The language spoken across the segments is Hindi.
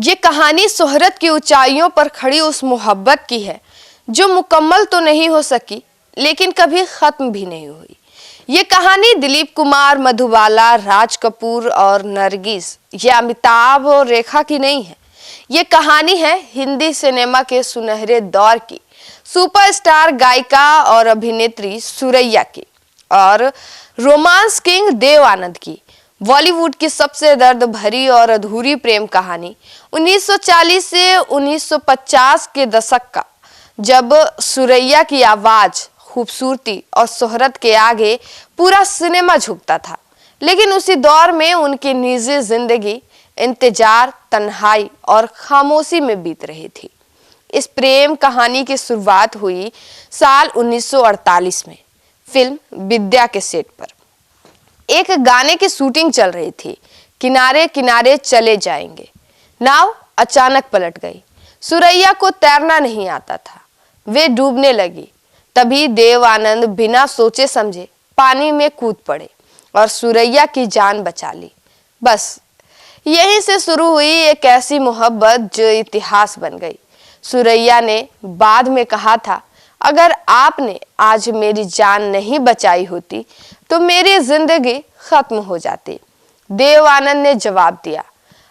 ये कहानी शोहरत की ऊंचाइयों पर खड़ी उस मोहब्बत की है जो मुकम्मल तो नहीं हो सकी लेकिन कभी खत्म भी नहीं हुई। ये कहानी दिलीप कुमार, मधुबाला, राज कपूर और नरगिस या अमिताभ और रेखा की नहीं है। ये कहानी है हिंदी सिनेमा के सुनहरे दौर की सुपरस्टार गायिका और अभिनेत्री सुरैया की और रोमांस किंग देव आनंद की। बॉलीवुड की सबसे दर्द भरी और अधूरी प्रेम कहानी 1940 से 1950 के दशक का, जब सुरैया की आवाज, खूबसूरती और शोहरत के आगे पूरा सिनेमा झुकता था। लेकिन उसी दौर में उनकी निजी जिंदगी इंतजार, तन्हाई और खामोशी में बीत रही थी। इस प्रेम कहानी की शुरुआत हुई साल 1948 में फिल्म विद्या के सेट पर। एक गाने की शूटिंग चल रही थी, किनारे किनारे चले जाएंगे। नाव अचानक पलट गई। सुरैया को तैरना नहीं आता था, वे डूबने लगी। तभी देव आनंद बिना सोचे समझे पानी में कूद पड़े और सुरैया की जान बचा ली। बस यहीं से शुरू हुई एक ऐसी मोहब्बत जो इतिहास बन गई। सुरैया ने बाद में कहा था, अगर आपने आज मेरी जान नहीं बचाई होती तो मेरी जिंदगी खत्म हो जाती। देव आनंद ने जवाब दिया,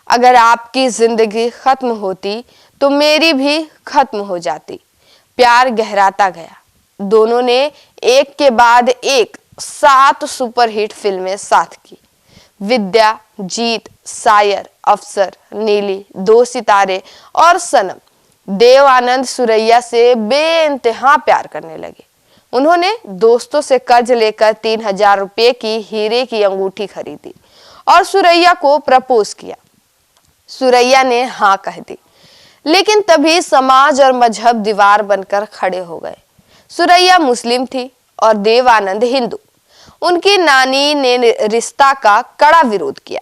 अगर आपकी जिंदगी खत्म होती तो मेरी भी खत्म हो जाती। प्यार गहराता गया। दोनों ने एक के बाद एक 7 सुपरहिट फिल्में साथ की। विद्या, जीत, सायर, अफसर, नीली, 2 सितारे और सनम। देव आनंद सुरैया से बेइंतहा प्यार करने लगे। उन्होंने दोस्तों से कर्ज लेकर 3000 रुपये की हीरे की अंगूठी खरीदी और सुरैया को प्रपोज किया। सुरैया ने हाँ कह दी, लेकिन तभी समाज और मजहब दीवार बनकर खड़े हो गए। सुरैया मुस्लिम थी और देव आनंद हिंदू। उनकी नानी ने रिश्ता का कड़ा विरोध किया,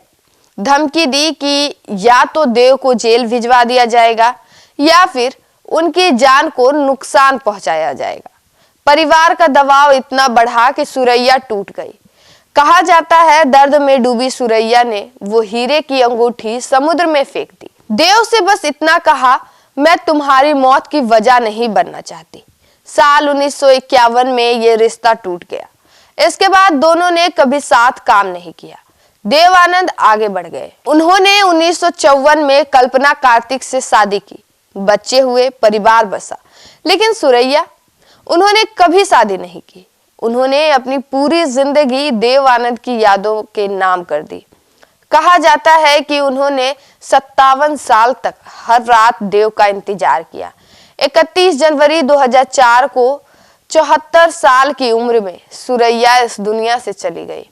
धमकी दी कि या तो देव को जेल भिजवा दिया जाएगा या फिर उनकी जान को नुकसान पहुंचाया जाएगा। परिवार का दबाव इतना बढ़ा कि सुरैया टूट गई। कहा जाता है दर्द में डूबी सुरैया ने वो हीरे की अंगूठी समुद्र में फेंक दी। देव से बस इतना कहा, मैं तुम्हारी मौत की वजह नहीं बनना चाहती। साल 1951 में ये रिश्ता टूट गया। इसके बाद दोनों ने कभी साथ काम नहीं किया। देव आनंद आगे बढ़ गए। उन्होंने 1954 में कल्पना कार्तिक से शादी की, बच्चे हुए, परिवार बसा। लेकिन सुरैया, उन्होंने कभी शादी नहीं की। उन्होंने अपनी पूरी जिंदगी देव आनंद की यादों के नाम कर दी। कहा जाता है कि उन्होंने 57 साल तक हर रात देव का इंतजार किया। 31 जनवरी 2004 को 74 साल की उम्र में सुरैया इस दुनिया से चली गई।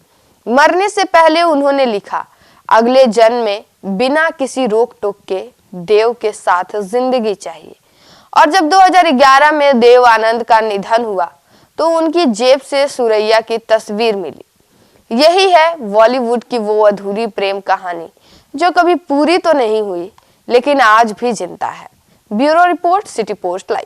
मरने से पहले उन्होंने लिखा, अगले जन्म में बिना किसी रोक टोक के देव के साथ जिंदगी चाहिए। और जब 2011 में देव आनंद का निधन हुआ तो उनकी जेब से सुरैया की तस्वीर मिली। यही है बॉलीवुड की वो अधूरी प्रेम कहानी जो कभी पूरी तो नहीं हुई लेकिन आज भी जिंदा है। Bureau report, city post live.